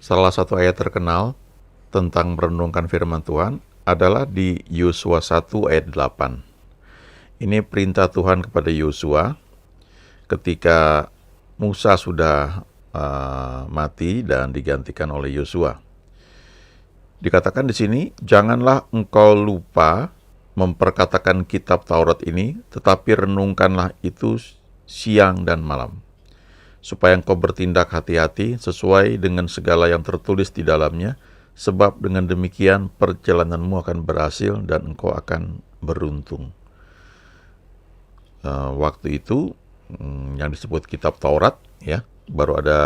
Salah satu ayat terkenal tentang merenungkan firman Tuhan adalah di Yosua 1 ayat 8. Ini perintah Tuhan kepada Yosua ketika Musa sudah mati dan digantikan oleh Yosua. Dikatakan di sini, janganlah engkau lupa memperkatakan kitab Taurat ini, tetapi renungkanlah itu siang dan malam, supaya engkau bertindak hati-hati sesuai dengan segala yang tertulis di dalamnya, sebab dengan demikian perjalananmu akan berhasil dan engkau akan beruntung. Waktu itu yang disebut kitab Taurat, ya, baru ada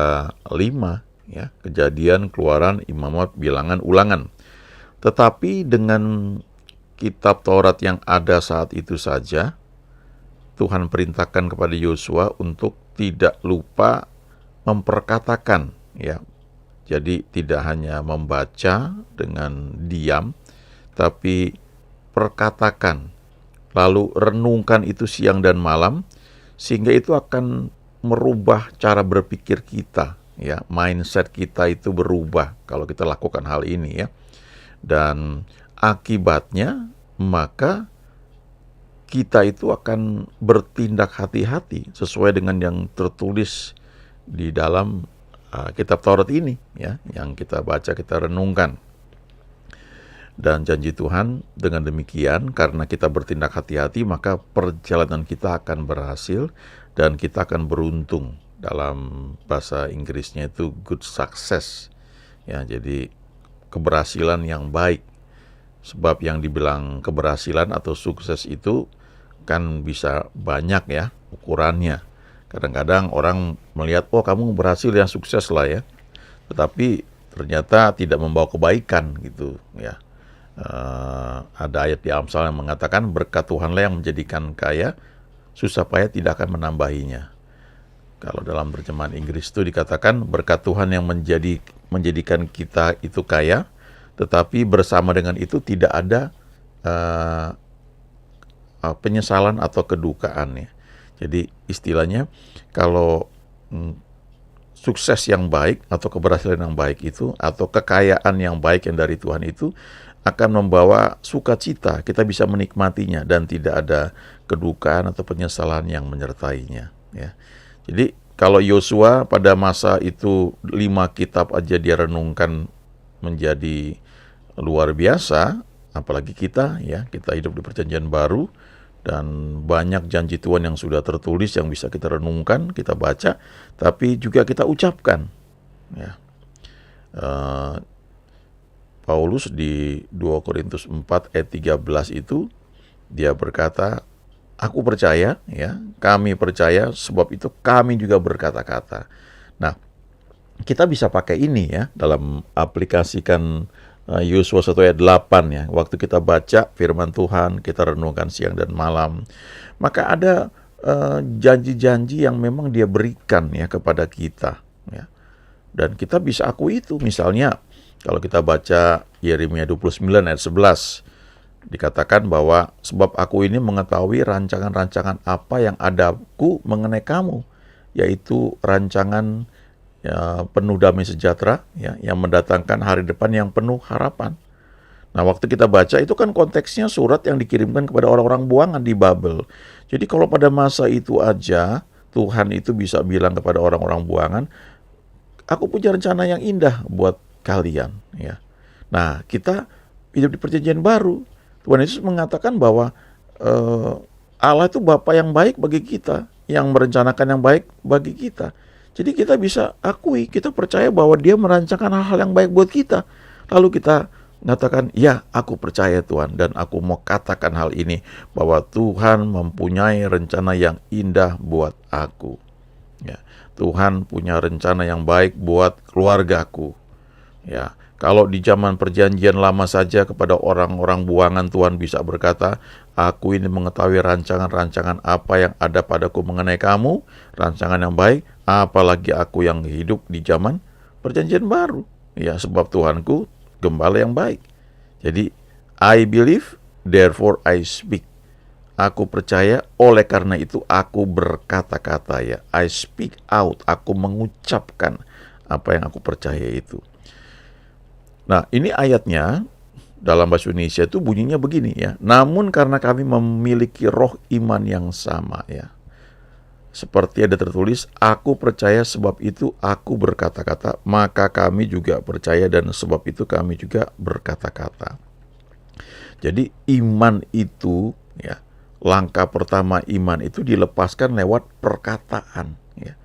5, ya, Kejadian, Keluaran, Imamat, Bilangan, Ulangan. Tetapi dengan kitab Taurat yang ada saat itu saja, Tuhan perintahkan kepada Yosua untuk tidak lupa memperkatakan, ya. Jadi tidak hanya membaca dengan diam, tapi perkatakan, lalu renungkan itu siang dan malam, sehingga itu akan merubah cara berpikir kita, ya. Mindset kita itu berubah kalau kita lakukan hal ini, ya. Dan akibatnya maka kita itu akan bertindak hati-hati sesuai dengan yang tertulis di dalam kitab Taurat ini, ya, yang kita baca, kita renungkan. Dan janji Tuhan dengan demikian, karena kita bertindak hati-hati, maka perjalanan kita akan berhasil dan kita akan beruntung. Dalam bahasa Inggrisnya itu good success, ya, jadi keberhasilan yang baik. Sebab yang dibilang keberhasilan atau sukses itu kan bisa banyak, ya, ukurannya. Kadang-kadang orang melihat, oh kamu berhasil, ya, sukses lah, ya. Tetapi ternyata tidak membawa kebaikan gitu, ya. Ada ayat di Amsal yang mengatakan berkat Tuhanlah yang menjadikan kaya, susah payah tidak akan menambahinya. Kalau dalam terjemahan Inggris itu dikatakan berkat Tuhan yang menjadikan kita itu kaya, tetapi bersama dengan itu tidak ada penyesalan atau kedukaan, ya. Jadi istilahnya kalau sukses yang baik atau keberhasilan yang baik itu, atau kekayaan yang baik yang dari Tuhan itu akan membawa sukacita, kita bisa menikmatinya dan tidak ada kedukaan atau penyesalan yang menyertainya, ya. Jadi kalau Yosua pada masa itu 5 kitab aja dia renungkan menjadi luar biasa, apalagi kita, ya, kita hidup di perjanjian baru dan banyak janji Tuhan yang sudah tertulis yang bisa kita renungkan, kita baca, tapi juga kita ucapkan, ya. Paulus di 2 Korintus 4 ayat 13 itu dia berkata, aku percaya, ya, kami percaya, sebab itu kami juga berkata-kata. Nah, kita bisa pakai ini, ya, dalam aplikasikan Yosua 1 ayat 8, ya. Waktu kita baca firman Tuhan, kita renungkan siang dan malam, maka ada janji-janji yang memang dia berikan, ya, kepada kita, ya. Dan kita bisa akui itu. Misalnya kalau kita baca Yeremia 29 ayat 11, dikatakan bahwa sebab aku ini mengetahui rancangan-rancangan apa yang adaku mengenai kamu, yaitu rancangan, ya, penuh damai sejahtera, ya, yang mendatangkan hari depan yang penuh harapan. Nah, waktu kita baca itu kan konteksnya surat yang dikirimkan kepada orang-orang buangan di Babel. Jadi kalau pada masa itu aja Tuhan itu bisa bilang kepada orang-orang buangan, aku punya rencana yang indah buat kalian, ya. Nah, kita hidup di perjanjian baru. Tuhan Yesus mengatakan bahwa Allah itu Bapa yang baik bagi kita, yang merencanakan yang baik bagi kita. Jadi kita bisa akui, kita percaya bahwa dia merancangkan hal-hal yang baik buat kita. Lalu kita mengatakan, ya, aku percaya Tuhan, dan aku mau katakan hal ini, bahwa Tuhan mempunyai rencana yang indah buat aku, ya. Tuhan punya rencana yang baik buat keluargaku, ya. Kalau di zaman perjanjian lama saja kepada orang-orang buangan Tuhan bisa berkata, aku ini mengetahui rancangan-rancangan apa yang ada padaku mengenai kamu, rancangan yang baik, apalagi aku yang hidup di zaman perjanjian baru, ya, sebab Tuhanku gembala yang baik. Jadi I believe, therefore I speak. Aku percaya, oleh karena itu aku berkata-kata, ya. I speak out, aku mengucapkan apa yang aku percaya itu. Nah, ini ayatnya dalam bahasa Indonesia itu bunyinya begini ya. Namun karena kami memiliki roh iman yang sama ya. Seperti ada tertulis, aku percaya sebab itu aku berkata-kata, maka kami juga percaya dan sebab itu kami juga berkata-kata. Jadi iman itu ya, langkah pertama iman itu dilepaskan lewat perkataan ya.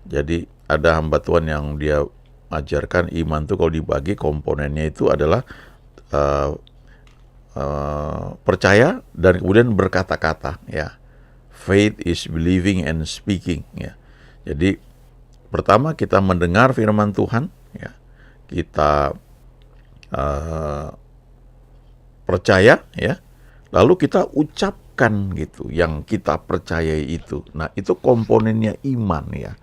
Jadi ada hamba Tuhan yang dia ajarkan iman itu kalau dibagi komponennya itu adalah uh, percaya dan kemudian berkata-kata ya. Faith is believing and speaking ya. Jadi pertama kita mendengar firman Tuhan ya. Kita uh, percaya ya. Lalu kita ucapkan gitu yang kita percayai itu. Nah, itu komponennya iman ya.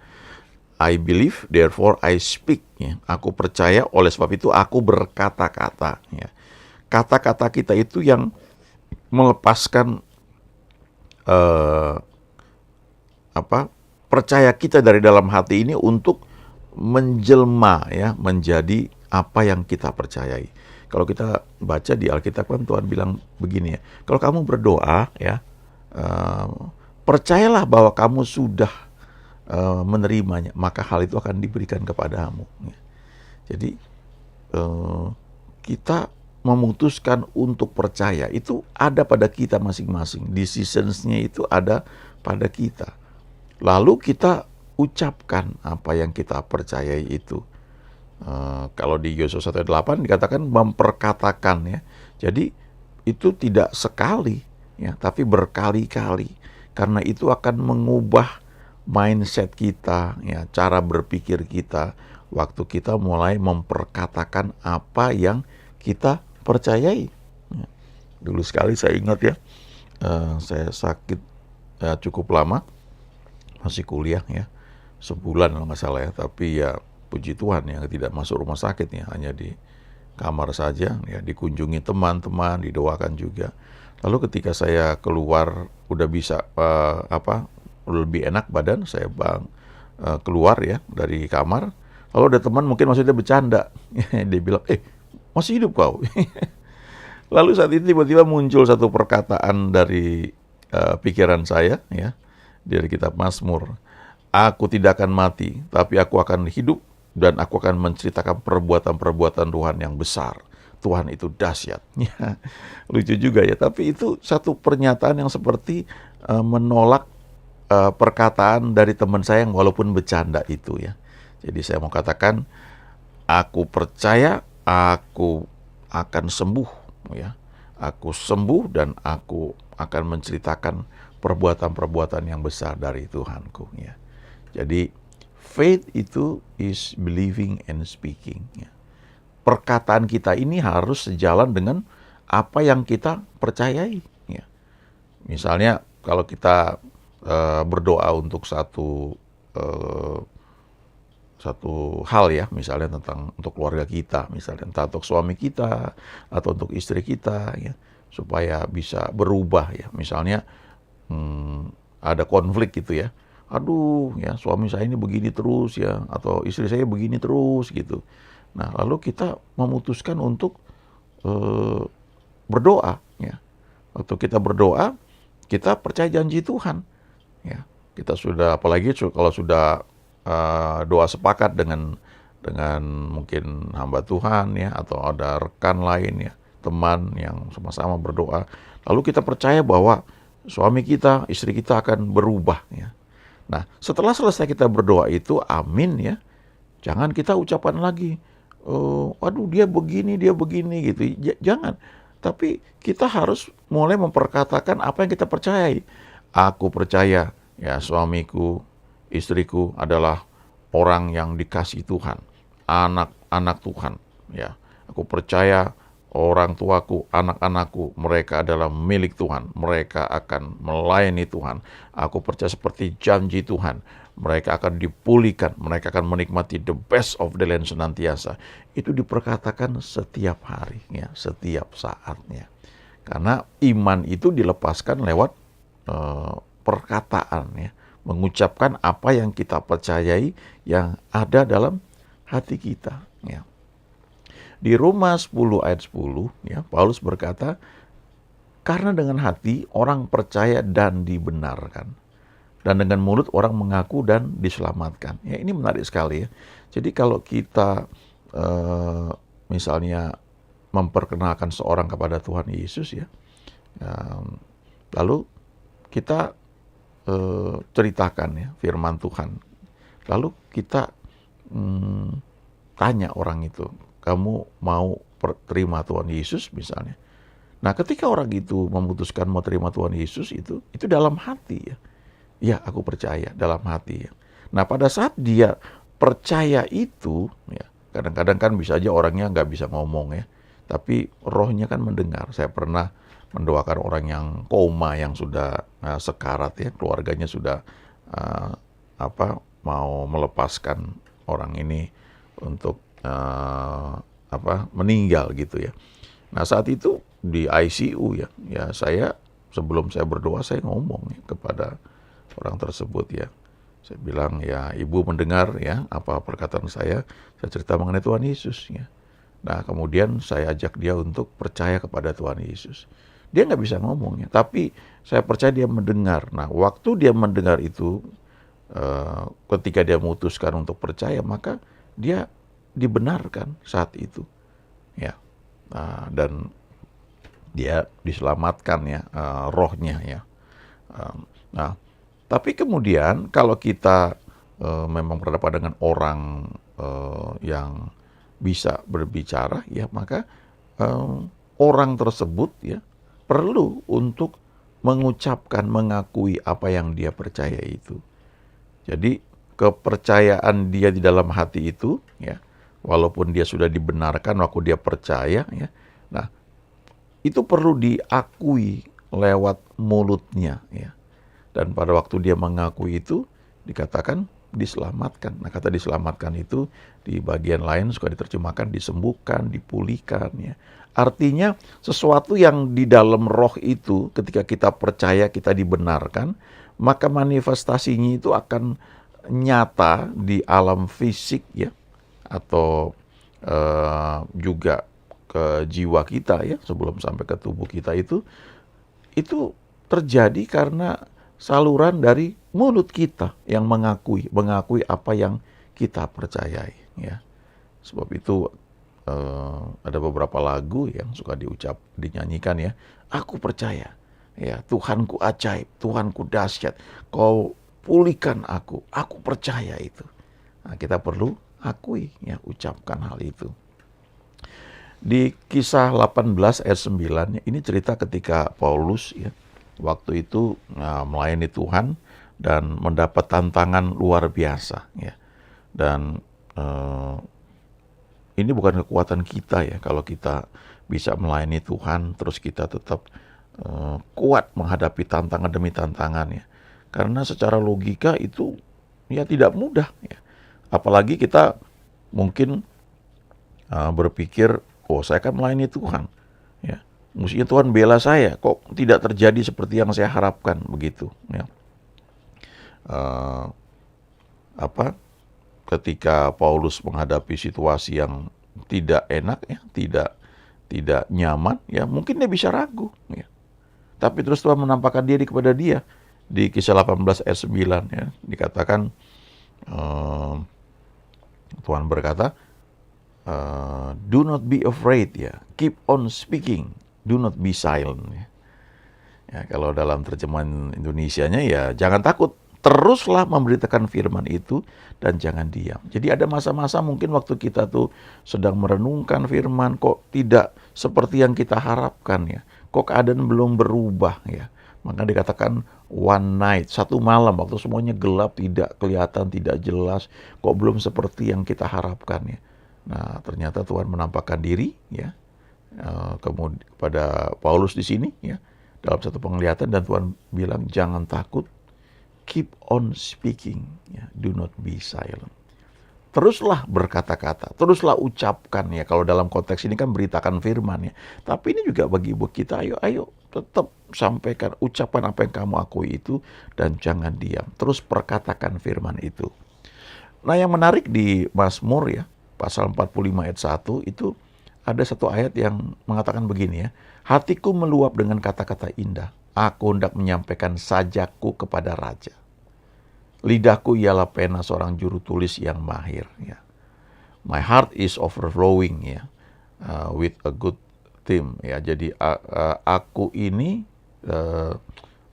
I believe, therefore I speak ya. Aku percaya, oleh sebab itu aku berkata-kata ya. Kata-kata kita itu yang melepaskan percaya kita dari dalam hati ini untuk menjelma ya, menjadi apa yang kita percayai. Kalau kita baca di Alkitab kan Tuhan bilang begini ya, kalau kamu berdoa ya, percayalah bahwa kamu sudah menerimanya, maka hal itu akan diberikan kepadamu ya. Jadi kita memutuskan untuk percaya itu ada pada kita masing-masing. Decisions-nya itu ada pada kita. Lalu kita ucapkan apa yang kita percayai itu. Kalau di Yosua 1:8 dikatakan memperkatakan ya. Jadi itu tidak sekali ya, tapi berkali-kali. Karena itu akan mengubah mindset kita ya, cara berpikir kita waktu kita mulai memperkatakan apa yang kita percayai. Ya. Dulu sekali saya ingat ya, saya sakit cukup lama, masih kuliah ya, sebulan kalau nggak salah ya, tapi ya puji Tuhan ya tidak masuk rumah sakit ya, hanya di kamar saja ya, dikunjungi teman-teman, didoakan juga. Lalu ketika saya keluar udah bisa lebih enak badan, saya keluar ya dari kamar, lalu ada teman mungkin maksudnya bercanda, dia bilang, masih hidup kau? Lalu saat itu tiba-tiba muncul satu perkataan dari pikiran saya ya, dari kitab Mazmur. Aku tidak akan mati, tapi aku akan hidup dan aku akan menceritakan perbuatan-perbuatan Tuhan yang besar. Tuhan itu dahsyat. Lucu juga ya, tapi itu satu pernyataan yang seperti menolak perkataan dari teman saya yang walaupun bercanda itu ya. Jadi saya mau katakan, aku percaya aku akan sembuh ya. Aku sembuh dan aku akan menceritakan perbuatan-perbuatan yang besar dari Tuhanku ya. Jadi faith itu is believing and speaking ya. Perkataan kita ini harus sejalan dengan apa yang kita percayai ya. Misalnya kalau kita berdoa untuk satu hal ya, misalnya untuk keluarga kita, misalnya entah untuk suami kita atau untuk istri kita ya, supaya bisa berubah ya. Misalnya ada konflik gitu ya, aduh ya suami saya ini begini terus ya, atau istri saya begini terus gitu. Nah lalu kita memutuskan untuk berdoa ya. Waktu kita berdoa, kita percaya janji Tuhan ya. Kita sudah, apalagi kalau sudah doa sepakat dengan mungkin hamba Tuhan ya, atau ada rekan lain ya, teman yang sama-sama berdoa, lalu kita percaya bahwa suami kita, istri kita akan berubah ya. Nah, setelah selesai kita berdoa itu, amin ya, jangan kita ucapan lagi, aduh dia begini gitu, jangan. Tapi kita harus mulai memperkatakan apa yang kita percayai. Aku percaya ya suamiku, istriku adalah orang yang dikasihi Tuhan, anak-anak Tuhan ya. Aku percaya orang tuaku, anak-anakku, mereka adalah milik Tuhan, mereka akan melayani Tuhan. Aku percaya seperti janji Tuhan, mereka akan dipulihkan, mereka akan menikmati the best of the land senantiasa. Itu diperkatakan setiap hari ya, setiap saatnya. Karena iman itu dilepaskan lewat perkataan ya, mengucapkan apa yang kita percayai yang ada dalam hati kita ya. Di Roma 10 ayat 10, ya, Paulus berkata, karena dengan hati orang percaya dan dibenarkan, dan dengan mulut orang mengaku dan diselamatkan. Ya, ini menarik sekali ya. Jadi kalau kita misalnya memperkenalkan seorang kepada Tuhan Yesus ya, lalu kita ceritakan ya firman Tuhan. Lalu kita tanya orang itu, kamu mau terima Tuhan Yesus misalnya. Nah, ketika orang itu memutuskan mau terima Tuhan Yesus itu dalam hati ya. Ya, aku percaya dalam hati ya. Nah, pada saat dia percaya itu, ya, kadang-kadang kan bisa aja orangnya nggak bisa ngomong ya, tapi rohnya kan mendengar. Saya pernah mendoakan orang yang koma, yang sudah sekarat ya, keluarganya sudah mau melepaskan orang ini untuk meninggal gitu ya. Nah, saat itu di ICU ya, saya sebelum saya berdoa saya ngomong ya, kepada orang tersebut ya. Saya bilang ya, ibu mendengar ya apa perkataan saya cerita mengenai Tuhan Yesus ya. Nah, kemudian saya ajak dia untuk percaya kepada Tuhan Yesus. Dia nggak bisa ngomong ya, tapi saya percaya dia mendengar. Nah, waktu dia mendengar itu, ketika dia memutuskan untuk percaya, maka dia dibenarkan saat itu ya. Dan dia diselamatkan ya, rohnya ya. Nah, tapi kemudian kalau kita memang berhadapan dengan orang yang bisa berbicara ya, maka orang tersebut ya perlu untuk mengucapkan, mengakui apa yang dia percaya itu. Jadi kepercayaan dia di dalam hati itu ya, walaupun dia sudah dibenarkan waktu dia percaya ya. Nah, itu perlu diakui lewat mulutnya ya. Dan pada waktu dia mengakui itu dikatakan diselamatkan. Nah, kata diselamatkan itu di bagian lain suka diterjemahkan disembuhkan, dipulihkan ya. Artinya sesuatu yang di dalam roh itu ketika kita percaya, kita dibenarkan, maka manifestasinya itu akan nyata di alam fisik ya, atau juga ke jiwa kita ya, sebelum sampai ke tubuh kita itu terjadi karena saluran dari mulut kita yang mengakui apa yang kita percayai ya. Sebab itu ada beberapa lagu yang suka dinyanyikan ya. Aku percaya ya, Tuhanku ajaib, Tuhanku dahsyat, Kau pulihkan aku percaya itu. Nah, kita perlu akui ya, ucapkan hal itu. Di Kisah 18 ayat 9 ini cerita ketika Paulus ya waktu itu melayani Tuhan dan mendapat tantangan luar biasa ya. Dan ini bukan kekuatan kita ya, kalau kita bisa melayani Tuhan terus kita tetap kuat menghadapi tantangan demi tantangan ya. Karena secara logika itu ya tidak mudah ya. Apalagi kita mungkin berpikir, oh saya akan melayani Tuhan ya. Mestinya Tuhan bela saya, kok tidak terjadi seperti yang saya harapkan begitu ya. Ketika Paulus menghadapi situasi yang tidak enak ya, tidak nyaman ya, mungkin dia bisa ragu ya. Tapi terus Tuhan menampakkan diri kepada dia di Kisah 18 ayat 9 ya, dikatakan Tuhan berkata, do not be afraid ya, keep on speaking, do not be silent ya. Ya, kalau dalam terjemahan Indonesianya ya jangan takut, teruslah memberitakan firman itu dan jangan diam. Jadi ada masa-masa mungkin waktu kita tuh sedang merenungkan firman, kok tidak seperti yang kita harapkan ya. Kok keadaan belum berubah ya. Maka dikatakan one night, satu malam waktu semuanya gelap, tidak kelihatan, tidak jelas, kok belum seperti yang kita harapkan ya. Nah, ternyata Tuhan menampakkan diri ya kepada Paulus di sini ya dalam satu penglihatan, dan Tuhan bilang jangan takut, keep on speaking ya, do not be silent. Teruslah berkata-kata, teruslah ucapkan ya. Kalau dalam konteks ini kan beritakan firman ya. Tapi ini juga bagi kita, ayo tetap sampaikan, ucapkan apa yang kamu akui itu dan jangan diam. Terus perkatakan firman itu. Nah, yang menarik di Mazmur ya, pasal 45 ayat 1 itu ada satu ayat yang mengatakan begini ya, hatiku meluap dengan kata-kata indah, aku hendak menyampaikan sajakku kepada raja. Lidahku ialah pena seorang juru tulis yang mahir. Ya. My heart is overflowing ya, with a good theme ya. Jadi aku ini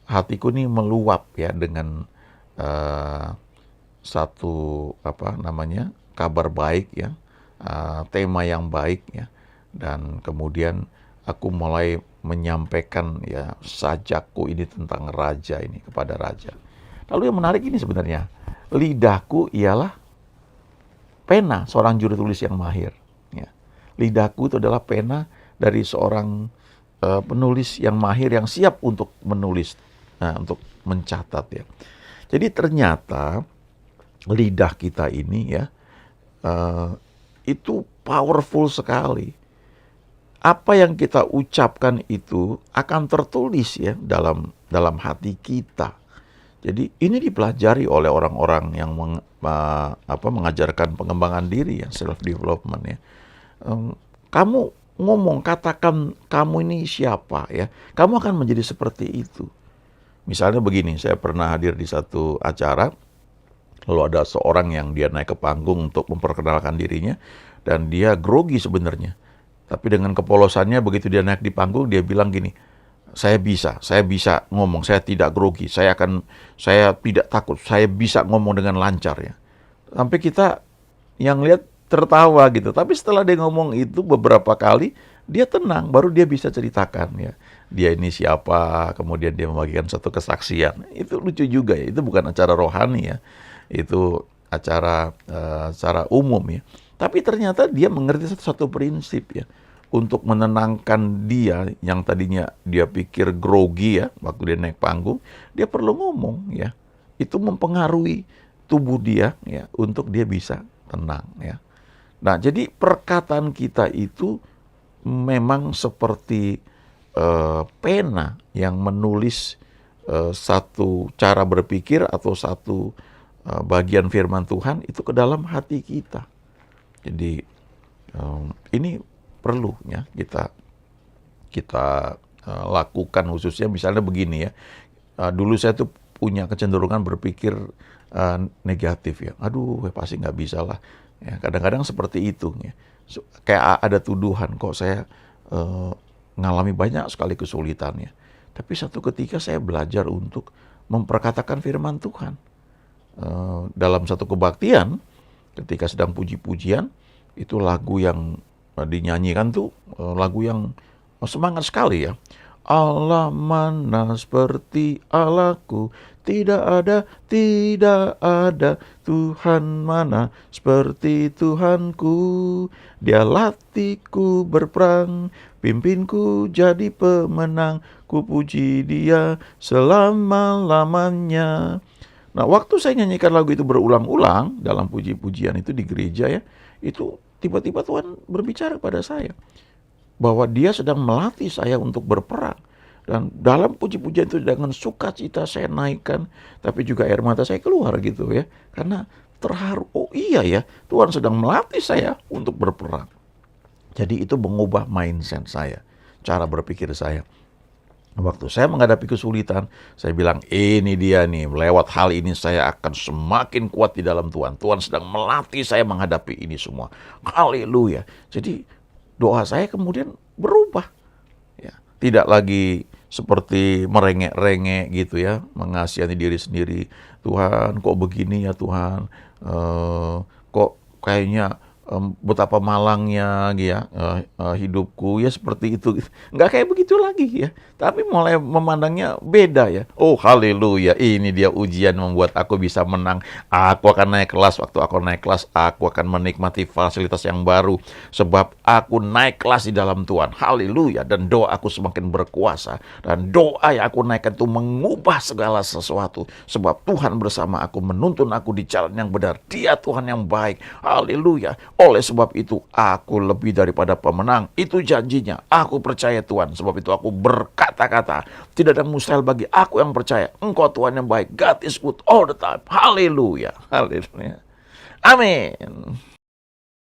hatiku ini meluap ya dengan satu kabar baik ya, tema yang baik ya, dan kemudian aku mulai menyampaikan ya sajakku ini tentang raja ini kepada raja. Lalu yang menarik ini sebenarnya, lidahku ialah pena seorang juru tulis yang mahir. Ya. Lidahku itu adalah pena dari seorang penulis yang mahir yang siap untuk menulis, untuk mencatat ya. Jadi ternyata lidah kita ini ya itu powerful sekali. Apa yang kita ucapkan itu akan tertulis ya dalam hati kita. Jadi ini dipelajari oleh orang-orang yang mengajarkan pengembangan diri ya, self development ya. Kamu ngomong, katakan kamu ini siapa ya, kamu akan menjadi seperti itu. Misalnya begini, saya pernah hadir di satu acara, lalu ada seorang yang dia naik ke panggung untuk memperkenalkan dirinya, dan dia grogi sebenarnya. Tapi dengan kepolosannya begitu dia naik di panggung, dia bilang gini, saya bisa ngomong, saya tidak grogi, saya tidak takut, saya bisa ngomong dengan lancar ya. Sampai kita yang lihat tertawa gitu. Tapi setelah dia ngomong itu beberapa kali, dia tenang, baru dia bisa ceritakan ya. Dia ini siapa, kemudian dia membagikan satu kesaksian. Itu lucu juga ya, itu bukan acara rohani ya. Itu acara secara umum ya. Tapi ternyata dia mengerti satu prinsip ya. Untuk menenangkan dia yang tadinya dia pikir grogi ya, waktu dia naik panggung, dia perlu ngomong ya. Itu mempengaruhi tubuh dia ya, untuk dia bisa tenang ya. Nah, jadi perkataan kita itu memang seperti pena yang menulis satu cara berpikir atau satu bagian firman Tuhan itu ke dalam hati kita. Jadi ini perlu ya kita lakukan, khususnya misalnya begini ya. Dulu saya tuh punya kecenderungan berpikir negatif ya. Aduh, pasti nggak bisa lah. Ya, kadang-kadang seperti itu ya. Kayak ada tuduhan kok saya ngalami banyak sekali kesulitan ya. Tapi satu ketika saya belajar untuk memperkatakan firman Tuhan. Dalam satu kebaktian, ketika sedang puji-pujian, itu lagu yang dinyanyikan tuh lagu yang semangat sekali ya. Allah mana seperti Allahku, tidak ada Tuhan mana seperti Tuhanku. Dia latihku berperang, pimpinku jadi pemenang, ku puji dia selama-lamanya. Nah, waktu saya nyanyikan lagu itu berulang-ulang dalam puji-pujian itu di gereja ya, itu tiba-tiba Tuhan berbicara pada saya bahwa dia sedang melatih saya untuk berperang. Dan dalam puji-pujian itu dengan sukacita saya naikkan, tapi juga air mata saya keluar gitu ya. Karena terharu, oh iya ya, Tuhan sedang melatih saya untuk berperang. Jadi itu mengubah mindset saya, cara berpikir saya. Waktu saya menghadapi kesulitan, saya bilang, ini dia nih, lewat hal ini saya akan semakin kuat di dalam Tuhan. Tuhan sedang melatih saya menghadapi ini semua. Haleluya. Jadi doa saya kemudian berubah. Ya, tidak lagi seperti merengek-rengek gitu ya, mengasihani diri sendiri. Tuhan, kok begini ya Tuhan? Kok kayaknya betapa malangnya ya hidupku ya, seperti itu. Nggak kayak begitu lagi ya, tapi mulai memandangnya beda ya. Oh haleluya, ini dia ujian membuat aku bisa menang. Aku akan naik kelas. Waktu aku naik kelas, aku akan menikmati fasilitas yang baru sebab aku naik kelas di dalam Tuhan. Haleluya. Dan doa aku semakin berkuasa, dan doa yang aku naikkan itu mengubah segala sesuatu sebab Tuhan bersama aku, menuntun aku di jalan yang benar. Dia Tuhan yang baik. Haleluya. Oleh sebab itu aku lebih daripada pemenang. Itu janjinya. Aku percaya Tuhan. Sebab itu aku berkata-kata, tidak ada mustahil bagi aku yang percaya. Engkau Tuhan yang baik. God is good all the time. Haleluya. Haleluya. Amin.